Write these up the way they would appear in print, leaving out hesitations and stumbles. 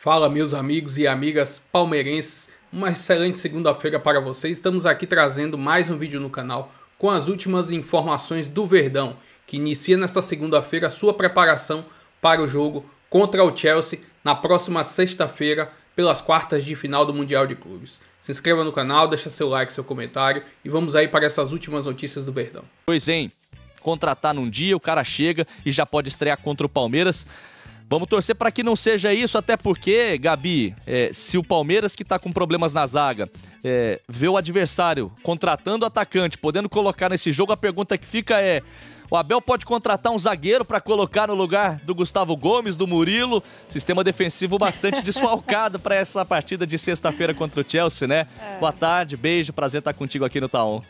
Fala, meus amigos e amigas palmeirenses, uma excelente segunda-feira para vocês. Estamos aqui trazendo mais um vídeo no canal com as últimas informações do Verdão, que inicia nesta segunda-feira a sua preparação para o jogo contra o Chelsea na próxima sexta-feira pelas quartas de final do Mundial de Clubes. Se inscreva no canal, deixa seu like, seu comentário e vamos aí para essas últimas notícias do Verdão. Pois, hein? Contratar num dia, o cara chega e já pode estrear contra o Palmeiras. Vamos torcer para que não seja isso, até porque, Gabi, se o Palmeiras, que está com problemas na zaga, vê o adversário contratando o atacante, podendo colocar nesse jogo, a pergunta que fica é: o Abel pode contratar um zagueiro para colocar no lugar do Gustavo Gomes, do Murilo? Sistema defensivo bastante desfalcado para essa partida de sexta-feira contra o Chelsea, né? Boa tarde, beijo, prazer estar contigo aqui no Taon.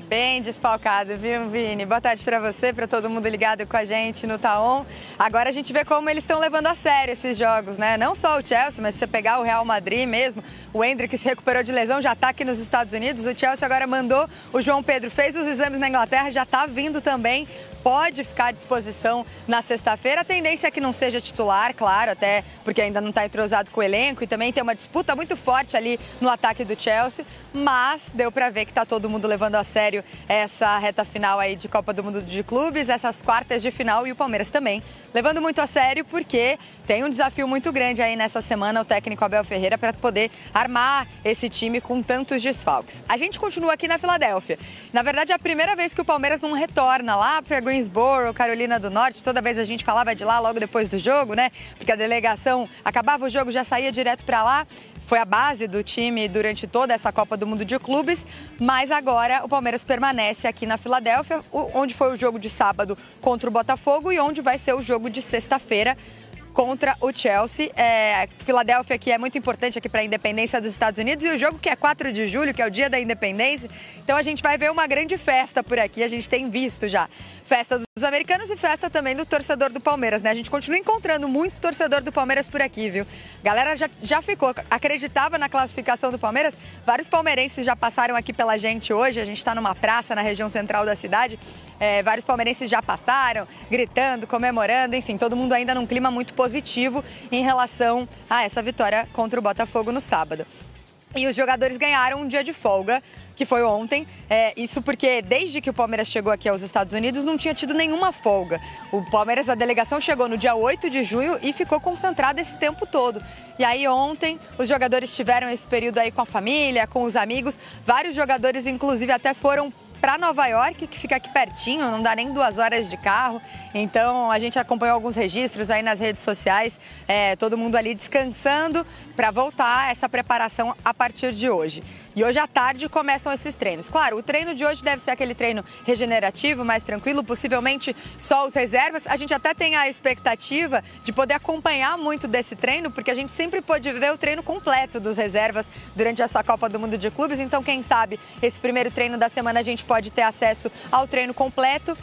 Bem desfalcado, viu, Vini? Boa tarde para você, para todo mundo ligado com a gente no Taon. Agora a gente vê como eles estão levando a sério esses jogos, né? Não só o Chelsea, mas se você pegar o Real Madrid mesmo, o Endrick se recuperou de lesão, já está aqui nos Estados Unidos. O Chelsea agora mandou, o João Pedro fez os exames na Inglaterra, já está vindo também. Pode ficar à disposição na sexta-feira. A tendência é que não seja titular, claro, até porque ainda não está entrosado com o elenco e também tem uma disputa muito forte ali no ataque do Chelsea, mas deu para ver que está todo mundo levando a sério essa reta final aí de Copa do Mundo de Clubes, essas quartas de final, e o Palmeiras também levando muito a sério, porque tem um desafio muito grande aí nessa semana, o técnico Abel Ferreira, para poder armar esse time com tantos desfalques. A gente continua aqui na Filadélfia. Na verdade, é a primeira vez que o Palmeiras não retorna lá para Greensboro, Carolina do Norte. Toda vez a gente falava de lá logo depois do jogo, né? Porque a delegação acabava o jogo, já saía direto para lá. Foi a base do time durante toda essa Copa do Mundo de Clubes, mas agora o Palmeiras permanece aqui na Filadélfia, onde foi o jogo de sábado contra o Botafogo e onde vai ser o jogo de sexta-feira contra o Chelsea. Filadélfia, que é muito importante aqui para a independência dos Estados Unidos, e o jogo que é 4 de julho, que é o dia da independência. Então a gente vai ver uma grande festa por aqui, a gente tem visto já. Festa dos americanos e festa também do torcedor do Palmeiras, né? A gente continua encontrando muito torcedor do Palmeiras por aqui, viu? Galera já ficou, acreditava na classificação do Palmeiras. Vários palmeirenses já passaram aqui pela gente hoje, a gente está numa praça na região central da cidade. Vários palmeirenses já passaram, gritando, comemorando, enfim, todo mundo ainda num clima muito positivo em relação a essa vitória contra o Botafogo no sábado. E os jogadores ganharam um dia de folga, que foi ontem. Isso porque desde que o Palmeiras chegou aqui aos Estados Unidos não tinha tido nenhuma folga. O Palmeiras, a delegação chegou no dia 8 de junho e ficou concentrada esse tempo todo. E aí ontem os jogadores tiveram esse período aí com a família, com os amigos. Vários jogadores inclusive até foram para Nova York, que fica aqui pertinho, não dá nem 2 horas de carro. Então a gente acompanhou alguns registros aí nas redes sociais, todo mundo ali descansando para voltar essa preparação a partir de hoje. E hoje à tarde começam esses treinos. Claro, o treino de hoje deve ser aquele treino regenerativo, mais tranquilo, possivelmente só os reservas. A gente até tem a expectativa de poder acompanhar muito desse treino, porque a gente sempre pôde ver o treino completo dos reservas durante essa Copa do Mundo de Clubes. Então, quem sabe, esse primeiro treino da semana a gente pode ter acesso ao treino completo.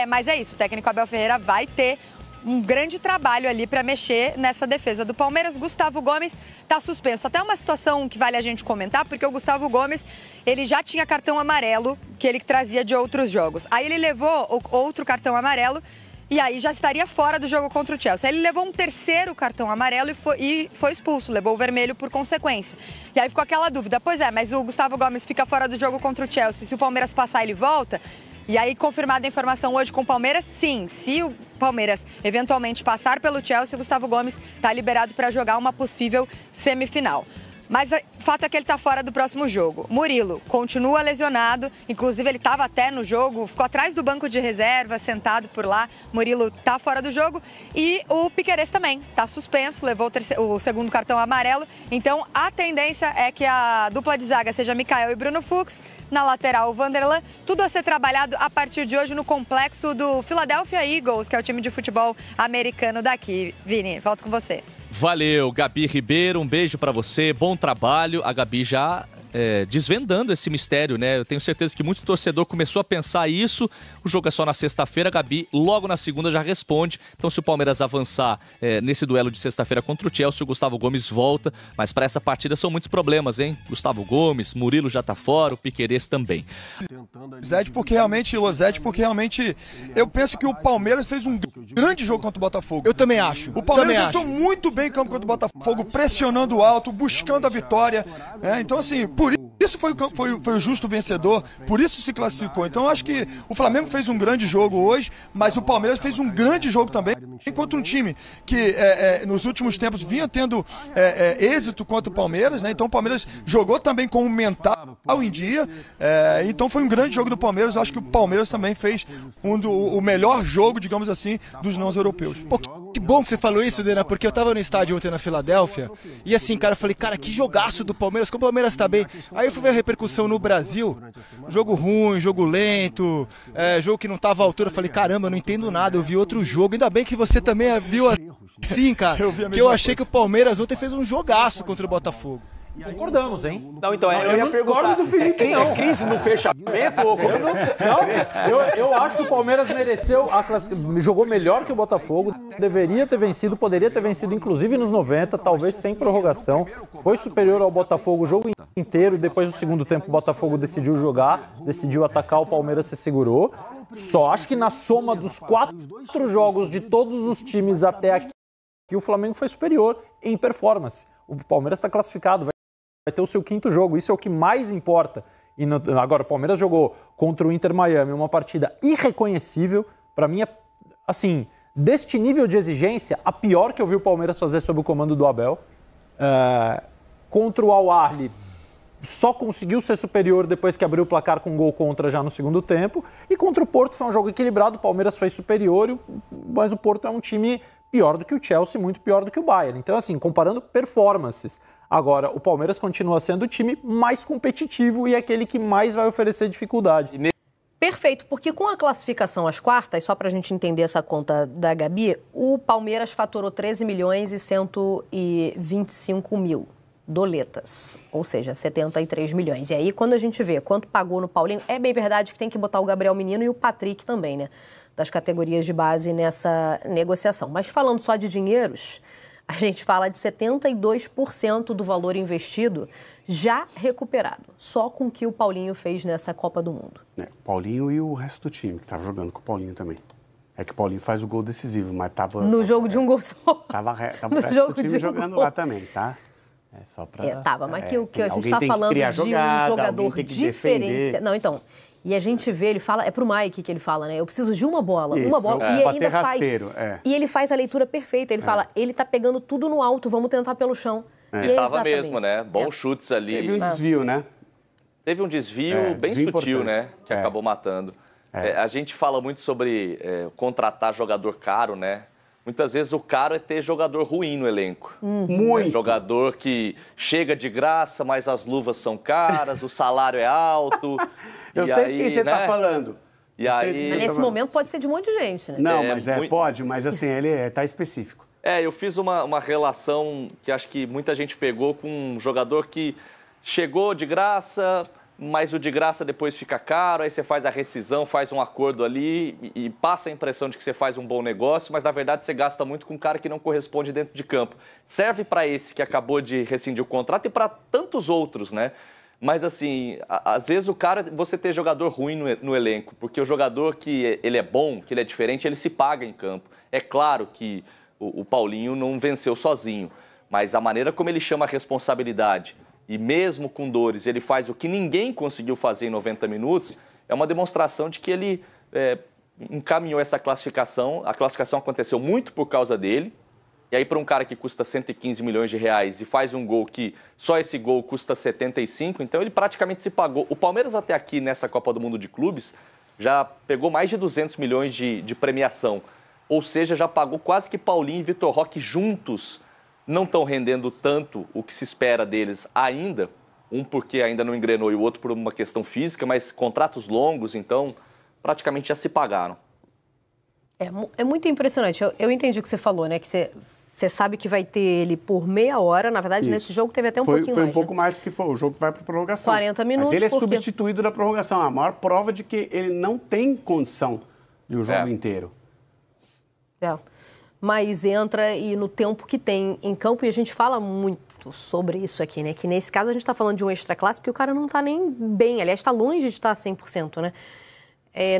Mas é isso, o técnico Abel Ferreira vai ter um grande trabalho ali para mexer nessa defesa do Palmeiras. Gustavo Gomes está suspenso. Até uma situação que vale a gente comentar, porque o Gustavo Gomes, ele já tinha cartão amarelo que ele trazia de outros jogos. Aí ele levou outro cartão amarelo e aí já estaria fora do jogo contra o Chelsea. Aí ele levou um terceiro cartão amarelo e foi expulso, levou o vermelho por consequência. E aí ficou aquela dúvida, pois é, mas o Gustavo Gomes fica fora do jogo contra o Chelsea, se o Palmeiras passar ele volta? E aí, confirmada a informação hoje com o Palmeiras, sim, se o Palmeiras eventualmente passar pelo Chelsea, o Gustavo Gomes está liberado para jogar uma possível semifinal. Mas o fato é que ele está fora do próximo jogo. Murilo continua lesionado, inclusive ele estava até no jogo, ficou atrás do banco de reserva, sentado por lá. Murilo está fora do jogo e o Piquerez também está suspenso, levou o segundo cartão amarelo. Então a tendência é que a dupla de zaga seja Mikael e Bruno Fux, na lateral o Vanderlan. Tudo a ser trabalhado a partir de hoje no complexo do Philadelphia Eagles, que é o time de futebol americano daqui. Vini, volto com você. Valeu, Gabi Ribeiro, um beijo pra você, bom trabalho. A Gabi já desvendando esse mistério, né? Eu tenho certeza que muito torcedor começou a pensar isso. O jogo é só na sexta-feira, Gabi logo na segunda já responde. Então se o Palmeiras avançar nesse duelo de sexta-feira contra o Chelsea, o Gustavo Gomes volta, mas para essa partida são muitos problemas, hein? Gustavo Gomes, Murilo já tá fora, o Piquerez também. Losete, porque realmente eu penso que o Palmeiras fez um grande jogo contra o Botafogo. Eu também acho. O Palmeiras entrou muito bem em campo contra o Botafogo, pressionando alto, buscando a vitória. Então, assim, por isso foi o justo vencedor, por isso se classificou. Então, eu acho que o Flamengo fez um grande jogo hoje, mas o Palmeiras fez um grande jogo também contra um time que nos últimos tempos vinha tendo êxito contra o Palmeiras, né? Então, o Palmeiras jogou também com o mental em dia. Então, foi um grande jogo do Palmeiras. Eu acho que o Palmeiras também fez o melhor jogo, digamos assim, dos não europeus. Pô, que bom que você falou isso, Dena, porque eu tava no estádio ontem na Filadélfia e assim, cara, eu falei, cara, que jogaço do Palmeiras, como o Palmeiras tá bem. Aí eu fui ver a repercussão no Brasil, jogo ruim, jogo lento, jogo que não tava à altura. Eu falei, caramba, eu não entendo nada, eu vi outro jogo. Ainda bem que você também viu assim, cara, que eu achei que o Palmeiras ontem fez um jogaço contra o Botafogo. Concordamos, hein? Não, então, eu ia perguntar, do Felipe, é crise no fechamento? Ou como? Eu acho que o Palmeiras mereceu, jogou melhor que o Botafogo, deveria ter vencido, poderia ter vencido inclusive nos 90, talvez sem prorrogação, foi superior ao Botafogo o jogo inteiro e depois do segundo tempo o Botafogo decidiu jogar, decidiu atacar, o Palmeiras se segurou. Só acho que na soma dos 4 jogos de todos os times até aqui, o Flamengo foi superior em performance. O Palmeiras está classificado, vai ter o seu 5º jogo, isso é o que mais importa. E agora, o Palmeiras jogou contra o Inter Miami, uma partida irreconhecível. Para mim, assim, deste nível de exigência, a pior que eu vi o Palmeiras fazer sob o comando do Abel. Contra o Al Ahly, só conseguiu ser superior depois que abriu o placar com um gol contra já no segundo tempo. E contra o Porto foi um jogo equilibrado, o Palmeiras foi superior, mas o Porto é um time pior do que o Chelsea, muito pior do que o Bayern. Então, assim, comparando performances. Agora, o Palmeiras continua sendo o time mais competitivo e aquele que mais vai oferecer dificuldade. Perfeito, porque com a classificação às quartas, só para a gente entender essa conta da Gabi, o Palmeiras faturou 13 milhões e 125 mil doletas, ou seja, 73 milhões. E aí, quando a gente vê quanto pagou no Paulinho, é bem verdade que tem que botar o Gabriel Menino e o Patrick também, né? Das categorias de base nessa negociação. Mas falando só de dinheiros, a gente fala de 72% do valor investido já recuperado, só com o que o Paulinho fez nessa Copa do Mundo. Paulinho e o resto do time, que estava jogando com o Paulinho também. É que o Paulinho faz o gol decisivo, mas estava... No jogo de um gol só. Tava o resto do time jogando lá também, tá? É só pra... Mas que o que a gente está falando de um jogador diferenciado. Não, então... E a gente vê, ele fala, é pro Mike que ele fala, né? Eu preciso de uma bola. E ainda faz. E ele faz a leitura perfeita. Ele fala, ele tá pegando tudo no alto, vamos tentar pelo chão. E tava mesmo, né? Bons chutes ali. Teve um desvio, né? Teve um desvio bem sutil, importante, né? Que acabou matando. A gente fala muito sobre contratar jogador caro, né? Muitas vezes o caro é ter jogador ruim no elenco. Muito. Jogador que chega de graça, mas as luvas são caras, o salário é alto. Eu sei aí, quem você está falando. E aí... Mas nesse momento pode ser de um monte de gente, né? Não, mas pode, mas assim, ele está específico. Eu fiz uma relação que acho que muita gente pegou com um jogador que chegou de graça, mas o de graça depois fica caro, aí você faz a rescisão, faz um acordo ali e passa a impressão de que você faz um bom negócio, mas na verdade você gasta muito com um cara que não corresponde dentro de campo. Serve para esse que acabou de rescindir o contrato e para tantos outros, né? Mas assim, às vezes o cara, você ter jogador ruim no elenco, porque o jogador que ele é bom, que ele é diferente, ele se paga em campo. É claro que o Paulinho não venceu sozinho, mas a maneira como ele chama a responsabilidade, e mesmo com dores, ele faz o que ninguém conseguiu fazer em 90 minutos, é uma demonstração de que ele encaminhou essa classificação. A classificação aconteceu muito por causa dele. E aí, para um cara que custa 115 milhões de reais e faz um gol que só esse gol custa 75, então ele praticamente se pagou. O Palmeiras até aqui, nessa Copa do Mundo de Clubes, já pegou mais de 200 milhões de premiação. Ou seja, já pagou quase que Paulinho e Vitor Roque juntos. Não estão rendendo tanto o que se espera deles ainda, um porque ainda não engrenou e o outro por uma questão física, mas contratos longos, então praticamente já se pagaram. É muito impressionante. Eu entendi o que você falou, né? Que você Você sabe que vai ter ele por meia hora. Na verdade, nesse jogo teve até um pouquinho mais. Foi um pouco mais, porque o jogo vai para prorrogação. 40 minutos. Mas ele é substituído da prorrogação. A maior prova de que ele não tem condição de um jogo inteiro. Mas entra e no tempo que tem em campo, e a gente fala muito sobre isso aqui, né? Que nesse caso a gente está falando de um extra-classe, porque o cara não está nem bem. Aliás, está longe de estar 100%, né?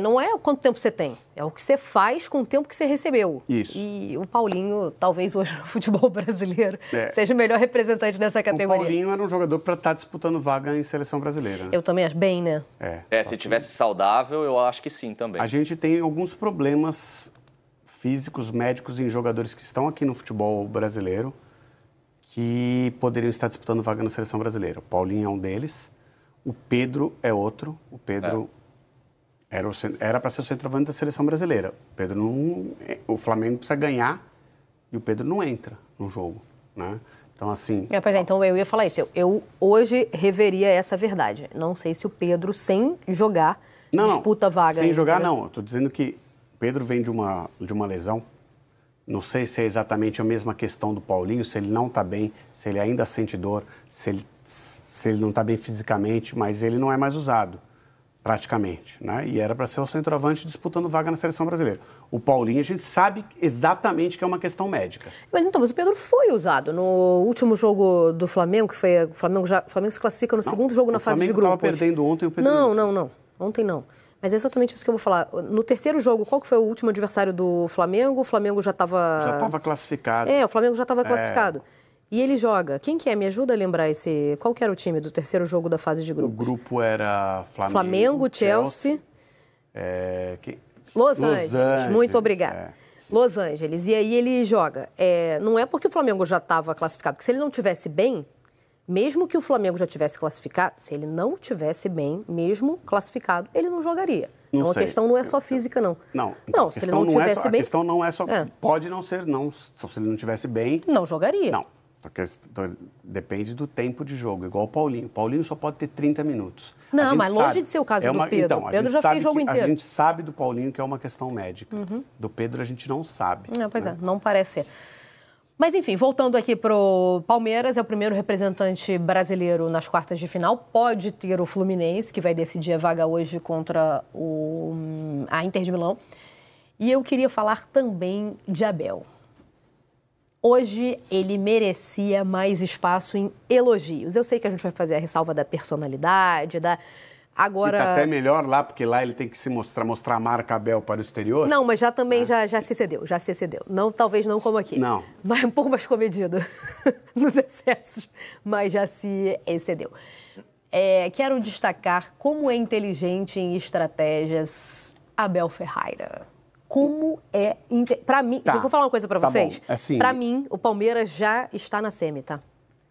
Não é quanto tempo você tem, é o que você faz com o tempo que você recebeu. Isso. E o Paulinho, talvez hoje no futebol brasileiro, seja o melhor representante dessa categoria. O Paulinho era um jogador para estar disputando vaga em seleção brasileira. Né? Eu também acho bem, né? Se tivesse saudável, eu acho que sim também. A gente tem alguns problemas físicos, médicos em jogadores que estão aqui no futebol brasileiro que poderiam estar disputando vaga na seleção brasileira. O Paulinho é um deles, o Pedro é outro. O Pedro... Era para ser o centroavante da seleção brasileira. O Flamengo precisa ganhar e o Pedro não entra no jogo, né? Então, assim... Então eu ia falar isso. Eu hoje reveria essa verdade. Não sei se o Pedro, sem jogar, disputa vaga. Sem jogar, não. Eu estou dizendo que o Pedro vem de uma lesão. Não sei se é exatamente a mesma questão do Paulinho, se ele não está bem, se ele ainda sente dor, se ele não está bem fisicamente, mas ele não é mais usado. Praticamente, né? E era para ser o centroavante disputando vaga na seleção brasileira. O Paulinho, a gente sabe exatamente que é uma questão médica. Mas o Pedro foi usado no último jogo do Flamengo, que foi o Flamengo se classifica no segundo jogo na fase de grupos. O Flamengo estava perdendo ontem, o Pedro... Não. Ontem não. Mas é exatamente isso que eu vou falar. No terceiro jogo, qual que foi o último adversário do Flamengo? O Flamengo já estava... Já estava classificado. O Flamengo já estava classificado. E ele joga. Quem que é? Me ajuda a lembrar esse... Qual que era o time do terceiro jogo da fase de grupos? O grupo era Flamengo, Chelsea... Los Angeles. Muito obrigada. Los Angeles. E aí ele joga. Não é porque o Flamengo já estava classificado, porque se ele não tivesse bem, mesmo que o Flamengo já tivesse classificado, se ele não tivesse bem, mesmo classificado, ele não jogaria. Então a questão não é só física, não. Não, se ele não tivesse bem... A questão não é só... Pode não ser, não. Se ele não tivesse bem... Não jogaria. Não. Depende do tempo de jogo, igual o Paulinho. O Paulinho só pode ter 30 minutos. Não, mas longe de ser o caso do Pedro. Então, o Pedro já fez jogo inteiro. A gente sabe do Paulinho que é uma questão médica. Do Pedro a gente não sabe. Não parece ser. Mas, enfim, voltando aqui para o Palmeiras, é o primeiro representante brasileiro nas quartas de final. Pode ter o Fluminense, que vai decidir a vaga hoje contra a Inter de Milão. E eu queria falar também de Abel. Hoje ele merecia mais espaço em elogios. Eu sei que a gente vai fazer a ressalva da personalidade, Agora... E tá até melhor lá, porque lá ele tem que se mostrar a marca Abel para o exterior. Não, mas já também já se excedeu, Não, talvez não como aqui. Não. Mas um pouco mais comedido nos excessos, mas já se excedeu. Quero destacar como é inteligente em estratégias Abel Ferreira. Como é... Para mim, eu vou falar uma coisa para vocês. Assim, para mim, o Palmeiras já está na semi, tá?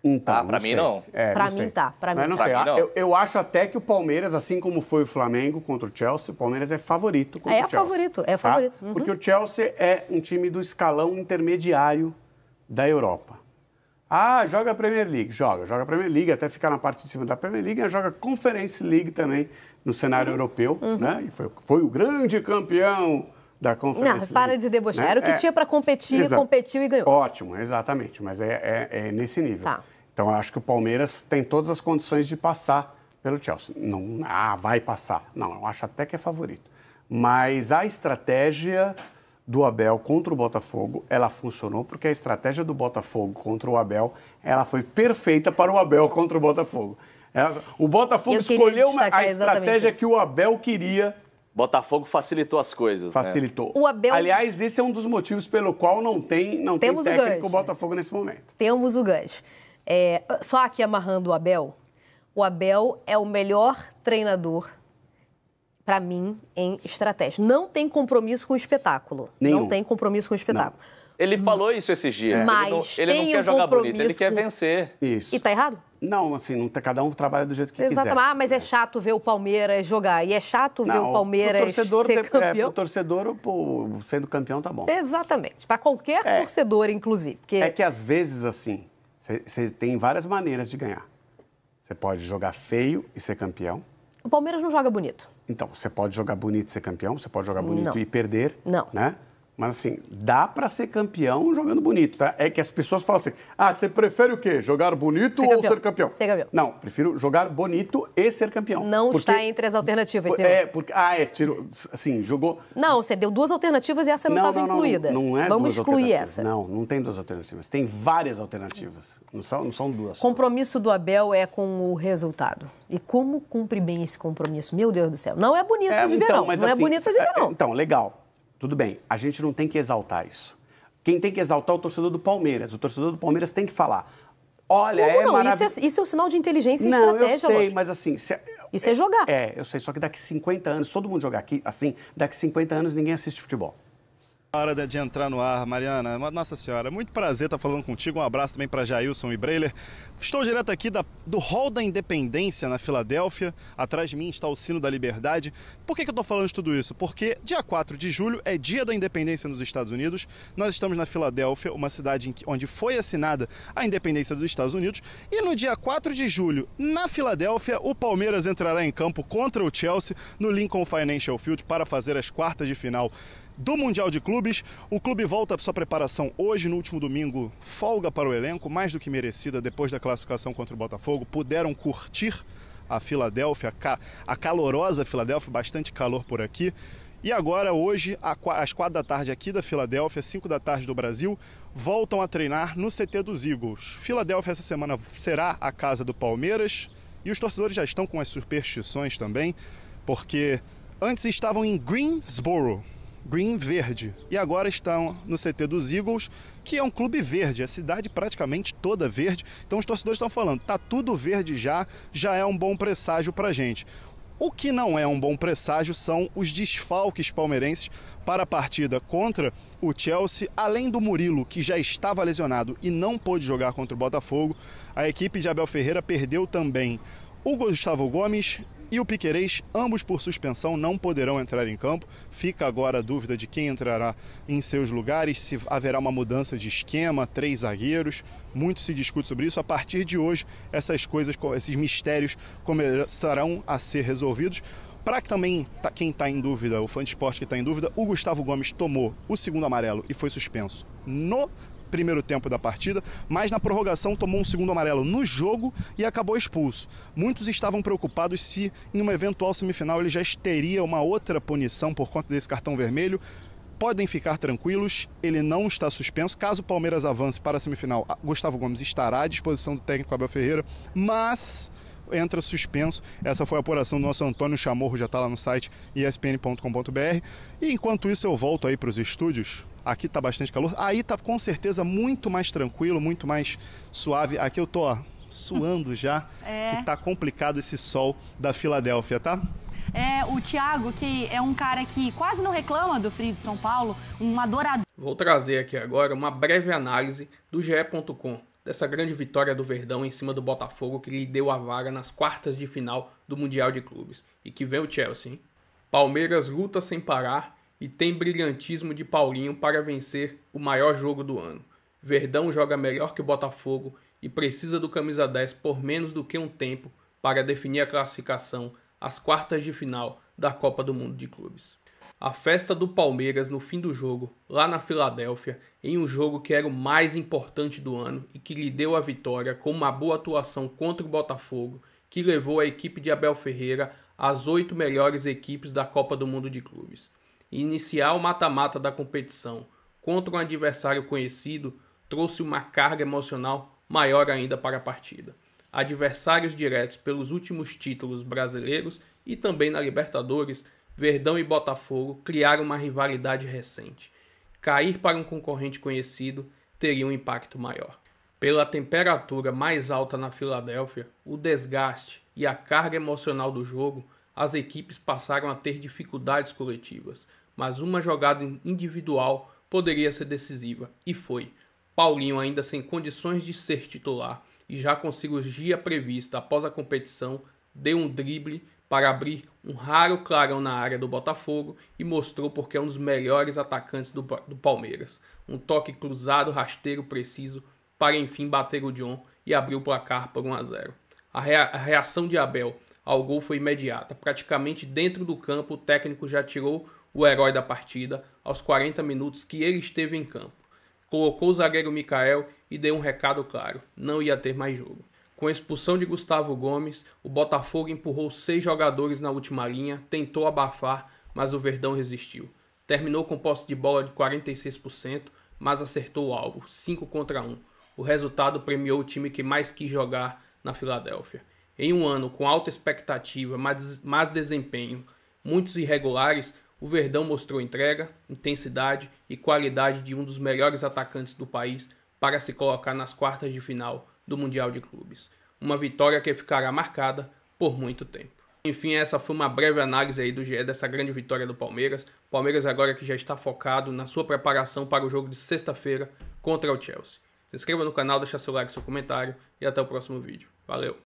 Então, pra mim não. Pra mim tá. Mas não sei. Eu acho até que o Palmeiras, assim como foi o Flamengo contra o Chelsea, o Palmeiras é favorito contra o Chelsea. É favorito. Tá? Porque o Chelsea é um time do escalão intermediário da Europa. Joga a Premier League. Joga a Premier League, até ficar na parte de cima da Premier League, joga Conference League também no cenário europeu, né? E foi o grande campeão da Conference League. Não, para de debochar. Né? Era o que tinha para competir, competiu e ganhou. Ótimo, exatamente. Mas é nesse nível. Tá. Então, eu acho que o Palmeiras tem todas as condições de passar pelo Chelsea. Não, vai passar. Não, eu acho até que é favorito. Mas a estratégia do Abel contra o Botafogo, ela funcionou, porque a estratégia do Botafogo contra o Abel, ela foi perfeita para o Abel contra o Botafogo. O Botafogo escolheu a estratégia que o Abel queria. Botafogo facilitou as coisas. Facilitou. O Abel... Aliás, esse é um dos motivos pelo qual não tem técnico o Botafogo nesse momento. Temos o gancho. Só aqui amarrando o Abel é o melhor treinador, para mim, em estratégia. Não tem compromisso com o espetáculo. Nenhum. Não tem compromisso com o espetáculo. Não. Ele falou isso esses dias. Mas ele não quer jogar bonito, ele quer vencer. Isso. E tá errado? Não, assim, cada um trabalha do jeito que quiser. Exatamente. Mas é chato ver o Palmeiras jogar. E é chato ver o Palmeiras ser campeão. O torcedor, sendo campeão, tá bom. Exatamente. Para qualquer torcedor, inclusive. Porque... É que, às vezes, assim, você tem várias maneiras de ganhar. Você pode jogar feio e ser campeão. O Palmeiras não joga bonito. Então, você pode jogar bonito e ser campeão, você pode jogar bonito e perder. Não. Né? Mas assim, dá para ser campeão jogando bonito, tá? É que as pessoas falam assim, você prefere o quê? Jogar bonito ou ser campeão? Ser campeão. Não, prefiro jogar bonito e ser campeão. Não está entre as alternativas, senhor. Assim, jogou... Não, você deu 2 alternativas e essa não estava incluída. Não é Vamos duas excluir alternativas. essa. Não tem 2 alternativas. Tem várias alternativas. Não são 2. Compromisso do Abel é com o resultado. E como cumpre bem esse compromisso? Meu Deus do céu. Não é bonito de ver, não. Não é bonito de ver, não. Então, legal. Tudo bem, a gente não tem que exaltar isso. Quem tem que exaltar é o torcedor do Palmeiras. O torcedor do Palmeiras tem que falar. Olha, como não? maravilhoso. Isso é um sinal de inteligência e não, estratégia. Eu sei, lógico. mas assim... Isso é jogar. Eu sei, só que daqui 50 anos, todo mundo jogar aqui, assim, daqui 50 anos ninguém assiste futebol. A hora de entrar no ar, Mariana. Nossa Senhora, muito prazer estar falando contigo. Um abraço também para Jailson e Breiler. Estou direto aqui do Hall da Independência, na Filadélfia. Atrás de mim está o Sino da Liberdade. Por que eu estou falando de tudo isso? Porque dia 4 de julho é dia da independência nos Estados Unidos. Nós estamos na Filadélfia, uma cidade onde foi assinada a independência dos Estados Unidos. E no dia 4 de julho, na Filadélfia, o Palmeiras entrará em campo contra o Chelsea no Lincoln Financial Field para fazer as quartas de final do Mundial de Clubes. O clube volta à sua preparação hoje, no último domingo, folga para o elenco, mais do que merecida depois da classificação contra o Botafogo. Puderam curtir a Filadélfia, a calorosa Filadélfia, bastante calor por aqui. E agora, hoje, às 4 da tarde aqui da Filadélfia, 5 da tarde do Brasil, voltam a treinar no CT dos Eagles. Filadélfia essa semana será a casa do Palmeiras e os torcedores já estão com as superstições também, porque antes estavam em Greensboro, Green verde, e agora estão no CT dos Eagles, que é um clube verde, a cidade praticamente toda verde. Então os torcedores estão falando, tá tudo verde já é um bom presságio pra gente. O que não é um bom presságio são os desfalques palmeirenses para a partida contra o Chelsea. Além do Murilo, que já estava lesionado e não pôde jogar contra o Botafogo, a equipe de Abel Ferreira perdeu também o Gustavo Gomes e o Piquerez, ambos por suspensão, não poderão entrar em campo. Fica agora a dúvida de quem entrará em seus lugares, se haverá uma mudança de esquema, 3 zagueiros. Muito se discute sobre isso. A partir de hoje, essas coisas, esses mistérios começarão a ser resolvidos. Para que também quem está em dúvida, o fã de esporte que está em dúvida, o Gustavo Gomes tomou o segundo amarelo e foi suspenso no primeiro tempo da partida, mas na prorrogação tomou um segundo amarelo no jogo e acabou expulso. Muitos estavam preocupados se em uma eventual semifinal ele já teria uma outra punição por conta desse cartão vermelho. Podem ficar tranquilos, ele não está suspenso. Caso o Palmeiras avance para a semifinal, Gustavo Gomes estará à disposição do técnico Abel Ferreira, mas entra suspenso. Essa foi a apuração do nosso Antônio Chamorro, já está lá no site espn.com.br. E enquanto isso eu volto aí para os estúdios. Aqui tá bastante calor. Aí tá com certeza muito mais tranquilo, muito mais suave. Aqui eu tô suando já, que tá complicado esse sol da Filadélfia, tá? O Thiago, que é um cara que quase não reclama do frio de São Paulo, um adorador. Vou trazer aqui agora uma breve análise do GE.com, dessa grande vitória do Verdão em cima do Botafogo, que lhe deu a vaga nas quartas de final do Mundial de Clubes. E que vem o Chelsea, hein? Palmeiras luta sem parar e tem brilhantismo de Paulinho para vencer o maior jogo do ano. Verdão joga melhor que o Botafogo e precisa do camisa 10 por menos do que um tempo para definir a classificação às quartas de final da Copa do Mundo de Clubes. A festa do Palmeiras no fim do jogo, lá na Filadélfia, em um jogo que era o mais importante do ano e que lhe deu a vitória com uma boa atuação contra o Botafogo, que levou a equipe de Abel Ferreira às 8 melhores equipes da Copa do Mundo de Clubes. E iniciar o mata-mata da competição contra um adversário conhecido trouxe uma carga emocional maior ainda para a partida. Adversários diretos pelos últimos títulos brasileiros e também na Libertadores, Verdão e Botafogo criaram uma rivalidade recente. Cair para um concorrente conhecido teria um impacto maior. Pela temperatura mais alta na Filadélfia, o desgaste e a carga emocional do jogo, as equipes passaram a ter dificuldades coletivas, mas uma jogada individual poderia ser decisiva, e foi. Paulinho, ainda sem condições de ser titular e já com cirurgia prevista após a competição, deu um drible para abrir um raro clarão na área do Botafogo e mostrou porque é um dos melhores atacantes do Palmeiras. Um toque cruzado, rasteiro, preciso, para enfim bater o John e abrir o placar por 1-0. A reação de Abel ao gol foi imediata. Praticamente dentro do campo, o técnico já tirou o herói da partida, aos 40 minutos que ele esteve em campo. Colocou o zagueiro Mikael e deu um recado claro: não ia ter mais jogo. Com a expulsão de Gustavo Gomes, o Botafogo empurrou 6 jogadores na última linha, tentou abafar, mas o Verdão resistiu. Terminou com posse de bola de 46%, mas acertou o alvo, 5-1. O resultado premiou o time que mais quis jogar na Filadélfia. Em um ano com alta expectativa, mas desempenho muitos irregulares, o Verdão mostrou entrega, intensidade e qualidade de um dos melhores atacantes do país para se colocar nas quartas de final do Mundial de Clubes. Uma vitória que ficará marcada por muito tempo. Enfim, essa foi uma breve análise aí do GE dessa grande vitória do Palmeiras. Palmeiras agora que já está focado na sua preparação para o jogo de sexta-feira contra o Chelsea. Se inscreva no canal, deixa seu like, seu comentário e até o próximo vídeo. Valeu!